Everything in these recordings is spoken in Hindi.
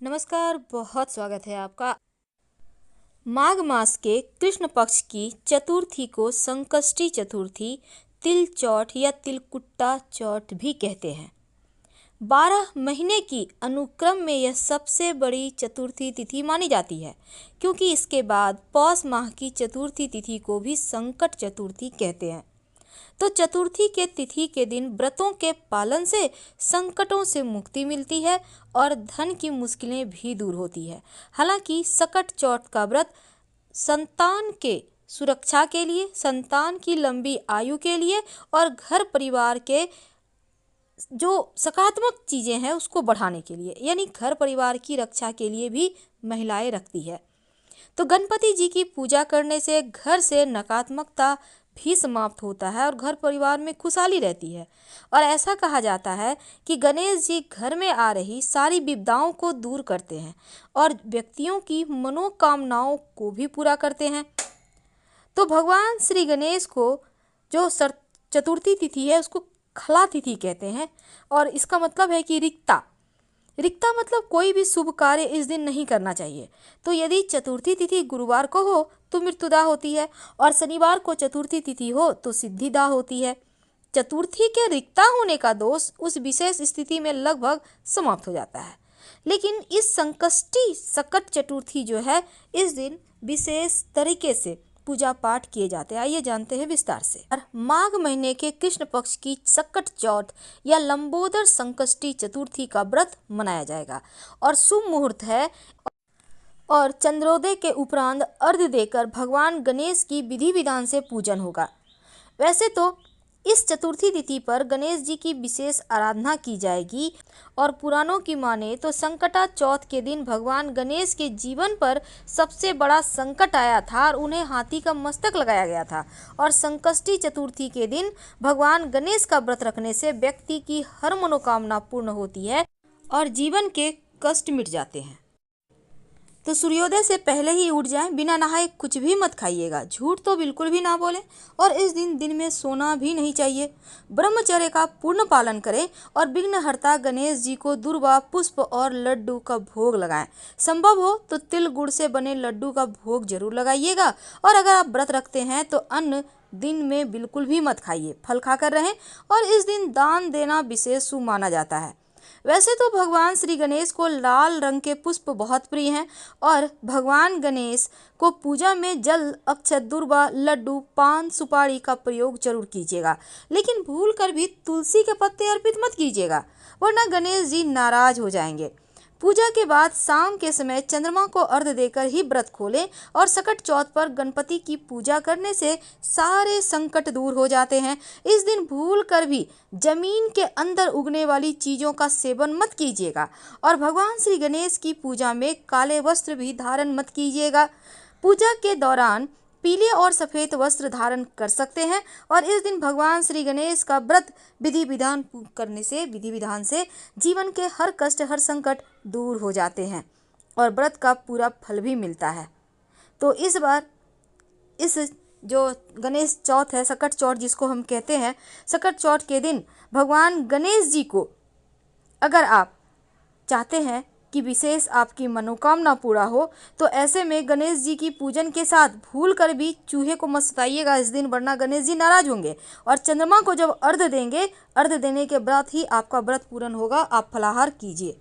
नमस्कार, बहुत स्वागत है आपका। माघ मास के कृष्ण पक्ष की चतुर्थी को संकष्टी चतुर्थी, तिल चौथ या तिलकुट्टा चौथ भी कहते हैं। 12 महीने की अनुक्रम में यह सबसे बड़ी चतुर्थी तिथि मानी जाती है, क्योंकि इसके बाद पौष माह की चतुर्थी तिथि को भी संकट चतुर्थी कहते हैं। तो चतुर्थी के तिथि के दिन व्रतों के पालन से संकटों से मुक्ति मिलती है और धन की मुश्किलें भी दूर होती है। हालांकि सकट चौथ का व्रत संतान के सुरक्षा के लिए, संतान की लंबी आयु के लिए और घर परिवार के जो सकारात्मक चीज़ें हैं उसको बढ़ाने के लिए, यानी घर परिवार की रक्षा के लिए भी महिलाएं रखती है। तो गणपति जी की पूजा करने से घर से नकारात्मकता भी समाप्त होता है और घर परिवार में खुशहाली रहती है। और ऐसा कहा जाता है कि गणेश जी घर में आ रही सारी विपदाओं को दूर करते हैं और व्यक्तियों की मनोकामनाओं को भी पूरा करते हैं। तो भगवान श्री गणेश को जो चतुर्थी तिथि है उसको खला तिथि कहते हैं और इसका मतलब है कि रिक्ता मतलब कोई भी शुभ कार्य इस दिन नहीं करना चाहिए। तो यदि चतुर्थी तिथि गुरुवार को हो तो मृत्युदा होती है और शनिवार को चतुर्थी तिथि हो तो सिद्धिदा होती है। चतुर्थी के रिक्ता होने का दोष उस विशेष स्थिति में लगभग समाप्त हो जाता है। लेकिन इस संकष्टी सकट चतुर्थी जो है, इस दिन विशेष तरीके से पूजा पाठ किए जाते हैं। आइए जानते हैं विस्तार से। और माघ महीने के कृष्ण पक्ष की सकट चौथ या लंबोदर संकष्टी चतुर्थी का व्रत मनाया जाएगा और शुभ मुहूर्त है और चंद्रोदय के उपरांत अर्घ्य देकर भगवान गणेश की विधि विधान से पूजन होगा। वैसे तो इस चतुर्थी तिथि पर गणेश जी की विशेष आराधना की जाएगी और पुराणों की माने तो संकटा चौथ के दिन भगवान गणेश के जीवन पर सबसे बड़ा संकट आया था और उन्हें हाथी का मस्तक लगाया गया था। और संकष्टी चतुर्थी के दिन भगवान गणेश का व्रत रखने से व्यक्ति की हर मनोकामना पूर्ण होती है और जीवन के कष्ट मिट जाते हैं। तो सूर्योदय से पहले ही उठ जाएं, बिना नहाए कुछ भी मत खाइएगा, झूठ तो बिल्कुल भी ना बोलें और इस दिन में सोना भी नहीं चाहिए। ब्रह्मचर्य का पूर्ण पालन करें और विघ्नहर्ता गणेश जी को दूर्वा, पुष्प और लड्डू का भोग लगाएं। संभव हो तो तिल गुड़ से बने लड्डू का भोग जरूर लगाइएगा। और अगर आप व्रत रखते हैं तो अन्न दिन में बिल्कुल भी मत खाइए, फल खाकर रहें और इस दिन दान देना विशेष शुभ माना जाता है। वैसे तो भगवान श्री गणेश को लाल रंग के पुष्प बहुत प्रिय हैं और भगवान गणेश को पूजा में जल, अक्षत, दूर्वा, लड्डू, पान, सुपारी का प्रयोग जरूर कीजिएगा। लेकिन भूल कर भी तुलसी के पत्ते अर्पित मत कीजिएगा, वरना गणेश जी नाराज हो जाएंगे। पूजा के बाद शाम के समय चंद्रमा को अर्घ्य देकर ही व्रत खोलें और सकट चौथ पर गणपति की पूजा करने से सारे संकट दूर हो जाते हैं। इस दिन भूल कर भी जमीन के अंदर उगने वाली चीज़ों का सेवन मत कीजिएगा और भगवान श्री गणेश की पूजा में काले वस्त्र भी धारण मत कीजिएगा। पूजा के दौरान पीले और सफ़ेद वस्त्र धारण कर सकते हैं और इस दिन भगवान श्री गणेश का व्रत विधि विधान से जीवन के हर कष्ट, हर संकट दूर हो जाते हैं और व्रत का पूरा फल भी मिलता है। तो इस बार इस जो गणेश चौथ है, सकट चौथ जिसको हम कहते हैं, सकट चौथ के दिन भगवान गणेश जी को अगर आप चाहते हैं कि विशेष आपकी मनोकामना पूरा हो तो ऐसे में गणेश जी की पूजन के साथ भूल कर भी चूहे को मत सताइएगा इस दिन, वरना गणेश जी नाराज होंगे। और चंद्रमा को जब अर्घ्य देंगे, अर्घ्य देने के बाद ही आपका व्रत पूर्ण होगा। आप फलाहार कीजिए।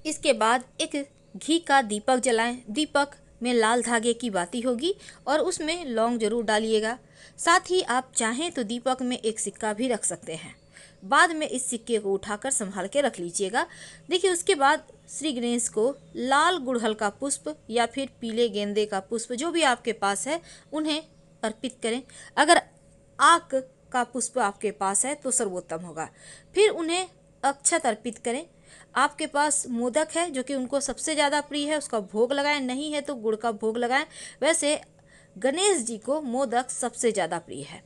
इसके बाद एक घी का दीपक जलाएं। दीपक में लाल धागे की बाती होगी और उसमें लौंग जरूर डालिएगा। साथ ही आप चाहें तो दीपक में एक सिक्का भी रख सकते हैं। बाद में इस सिक्के को उठाकर संभाल के रख लीजिएगा। देखिए, उसके बाद श्री गणेश को लाल गुड़हल का पुष्प या फिर पीले गेंदे का पुष्प जो भी आपके पास है उन्हें अर्पित करें। अगर आक का पुष्प आपके पास है तो सर्वोत्तम होगा। फिर उन्हें अक्षत अर्पित करें। आपके पास मोदक है जो कि उनको सबसे ज़्यादा प्रिय है, उसका भोग लगाएं, नहीं है तो गुड़ का भोग लगाएं। वैसे गणेश जी को मोदक सबसे ज़्यादा प्रिय है।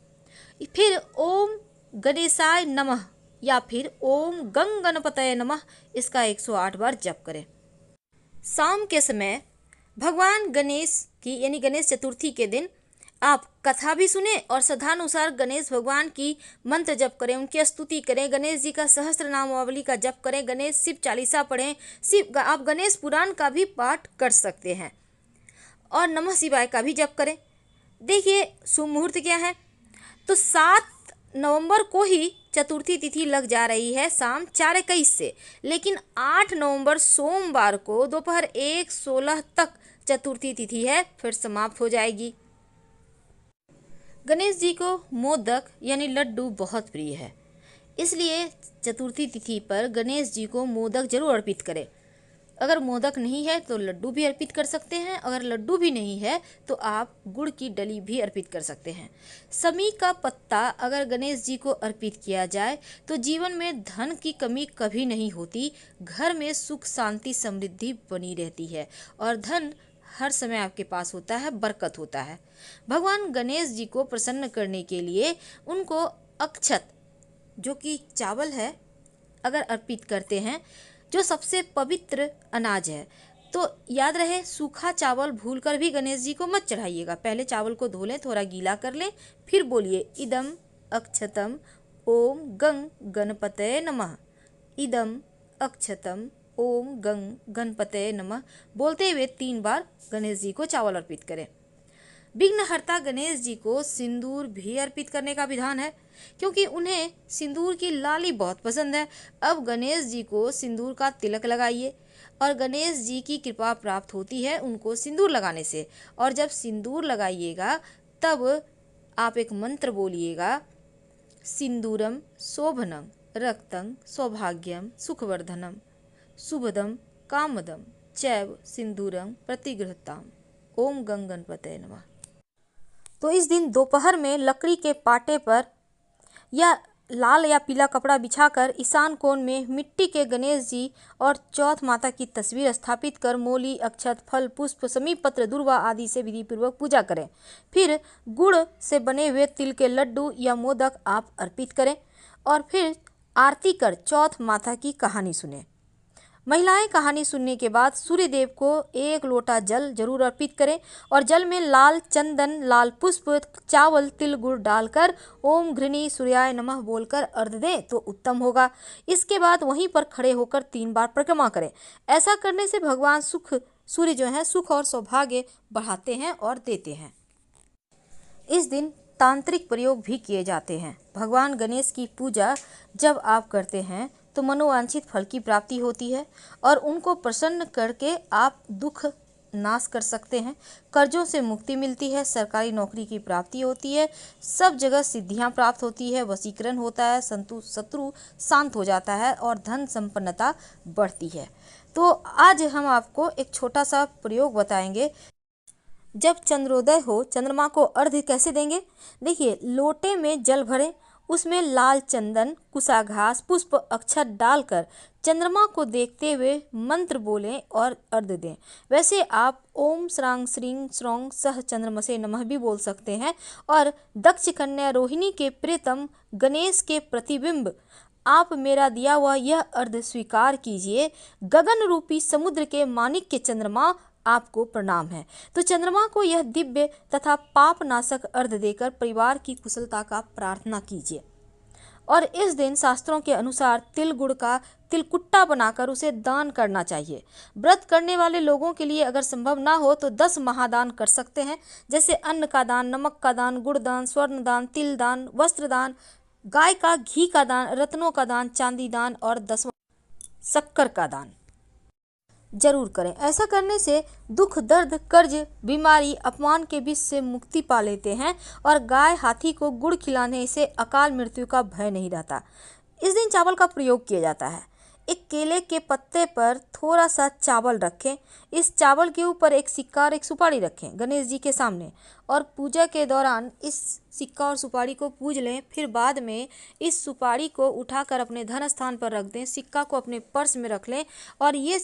फिर ओम गणेशाय नमः या फिर ओम गंग गणपतये नमः इसका 108 बार जप करें। शाम के समय भगवान गणेश की यानी गणेश चतुर्थी के दिन आप कथा भी सुने और श्रद्धानुसार गणेश भगवान की मंत्र जप करें, उनकी स्तुति करें, गणेश जी का सहस्त्र नामावली का जप करें, गणेश शिव चालीसा पढ़ें, आप गणेश पुराण का भी पाठ कर सकते हैं और नमः शिवाय का भी जप करें। देखिए शुभ मुहूर्त क्या है, तो 7 नवंबर को ही चतुर्थी तिथि लग जा रही है शाम 4:21 से, लेकिन 8 नवंबर सोमवार को दोपहर 1:16 तक चतुर्थी तिथि है, फिर समाप्त हो जाएगी। गणेश जी को मोदक यानी लड्डू बहुत प्रिय है, इसलिए चतुर्थी तिथि पर गणेश जी को मोदक जरूर अर्पित करें। अगर मोदक नहीं है तो लड्डू भी अर्पित कर सकते हैं, अगर लड्डू भी नहीं है तो आप गुड़ की डली भी अर्पित कर सकते हैं। समी का पत्ता अगर गणेश जी को अर्पित किया जाए तो जीवन में धन की कमी कभी नहीं होती, घर में सुख शांति समृद्धि बनी रहती है और धन हर समय आपके पास होता है, बरकत होता है। भगवान गणेश जी को प्रसन्न करने के लिए उनको अक्षत जो कि चावल है अगर अर्पित करते हैं, जो सबसे पवित्र अनाज है, तो याद रहे सूखा चावल भूलकर भी गणेश जी को मत चढ़ाइएगा। पहले चावल को धो लें, थोड़ा गीला कर लें, फिर बोलिए इदम अक्षतम ओम गंग गणपतये नमः, इदम अक्षतम ओम गंग गणपतये नमः बोलते हुए 3 बार गणेश जी को चावल अर्पित करें। विघ्नहर्ता गणेश जी को सिंदूर भी अर्पित करने का विधान है, क्योंकि उन्हें सिंदूर की लाली बहुत पसंद है। अब गणेश जी को सिंदूर का तिलक लगाइए और गणेश जी की कृपा प्राप्त होती है उनको सिंदूर लगाने से। और जब सिंदूर लगाइएगा तब आप एक मंत्र बोलिएगा, सिंदूरम शोभनम रक्तं सौभाग्यम सुखवर्धनम शुभदम कामदम चैव सिंदूरम प्रतिगृहताम ओम गंग गणपतये नमः। तो इस दिन दोपहर में लकड़ी के पाटे पर या लाल या पीला कपड़ा बिछाकर ईशान कोण में मिट्टी के गणेश जी और चौथ माता की तस्वीर स्थापित कर मोली अक्षत फल पुष्प समीप पत्र दुर्वा आदि से विधि पूर्वक पूजा करें। फिर गुड़ से बने हुए तिल के लड्डू या मोदक आप अर्पित करें और फिर आरती कर चौथ माता की कहानी सुने। महिलाएं कहानी सुनने के बाद सूर्य देव को 1 लोटा जल जरूर अर्पित करें और जल में लाल चंदन लाल पुष्प चावल तिल गुड़ डालकर ओम घृणी सूर्याय नमः बोलकर अर्घ दें तो उत्तम होगा। इसके बाद वहीं पर खड़े होकर 3 बार परिक्रमा करें। ऐसा करने से भगवान सूर्य जो है सुख और सौभाग्य बढ़ाते हैं और देते हैं। इस दिन तांत्रिक प्रयोग भी किए जाते हैं। भगवान गणेश की पूजा जब आप करते हैं तो मनोवांछित फल की प्राप्ति होती है और उनको प्रसन्न करके आप दुख नाश कर सकते हैं। कर्जों से मुक्ति मिलती है, सरकारी नौकरी की प्राप्ति होती है, सब जगह सिद्धियां प्राप्त होती है, वशीकरण होता है, शत्रु शांत हो जाता है और धन संपन्नता बढ़ती है। तो आज हम आपको एक छोटा सा प्रयोग बताएंगे। जब चंद्रोदय हो, चंद्रमा को अर्घ्य कैसे देंगे? देखिए, लोटे में जल भरें, उसमें लाल चंदन कुसा घास पुष्प अक्षत डालकर चंद्रमा को देखते हुए मंत्र बोलें और अर्घ्य दें। वैसे आप ओम श्रांग श्रीं श्रौं सह चंद्रमसे नमः भी बोल सकते हैं। और दक्ष कन्या रोहिणी के प्रियतम गणेश के प्रतिबिंब आप मेरा दिया हुआ यह अर्घ्य स्वीकार कीजिए। गगन रूपी समुद्र के माणिक्य चंद्रमा आपको प्रणाम है। तो चंद्रमा को यह दिव्य तथा पाप नाशक अर्घ्य देकर परिवार की कुशलता का प्रार्थना कीजिए। और इस दिन शास्त्रों के अनुसार तिल गुड़ का तिलकुट्टा बनाकर उसे दान करना चाहिए। व्रत करने वाले लोगों के लिए अगर संभव ना हो तो 10 महादान कर सकते हैं, जैसे अन्न का दान, नमक का दान, गुड़ दान, स्वर्ण दान, तिल दान, वस्त्र दान, गाय का घी का दान, रत्नों का दान, चांदी दान और 10वां शक्कर का दान जरूर करें। ऐसा करने से दुख दर्द कर्ज बीमारी अपमान के बीच से मुक्ति पा लेते हैं और गाय हाथी को गुड़ खिलाने से अकाल मृत्यु का भय नहीं रहता। इस दिन चावल का प्रयोग किया जाता है। एक केले के पत्ते पर थोड़ा सा चावल रखें, इस चावल के ऊपर एक सिक्का और एक सुपारी रखें गणेश जी के सामने और पूजा के दौरान इस सिक्का और सुपारी को पूज लें। फिर बाद में इस सुपारी को उठाकर अपने धन स्थान पर रख दें, सिक्का को अपने पर्स में रख लें और ये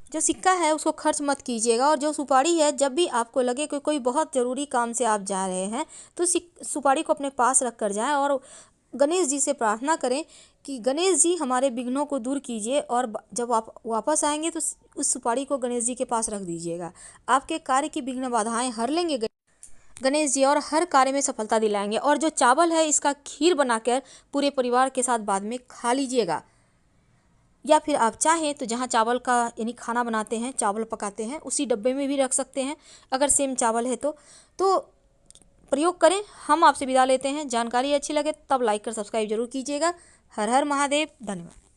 जो सिक्का है उसको खर्च मत कीजिएगा। और जो सुपारी है, जब भी आपको लगे कि कोई बहुत ज़रूरी काम से आप जा रहे हैं तो सुपारी को अपने पास रख कर जाएँ और गणेश जी से प्रार्थना करें कि गणेश जी हमारे विघ्नों को दूर कीजिए। और जब आप वापस आएंगे तो उस सुपारी को गणेश जी के पास रख दीजिएगा, आपके कार्य की विघ्न बाधाएं हर लेंगे। गणेश जी और हर कार्य में सफलता दिलाएंगे। और जो चावल है इसका खीर बनाकर पूरे परिवार के साथ बाद में खा लीजिएगा। या फिर आप चाहें तो जहाँ चावल का यानी खाना बनाते हैं, चावल पकाते हैं, उसी डब्बे में भी रख सकते हैं अगर सेम चावल है तो प्रयोग करें। हम आपसे विदा लेते हैं। जानकारी अच्छी लगे तब लाइक कर सब्सक्राइब जरूर कीजिएगा। हर हर महादेव। धन्यवाद।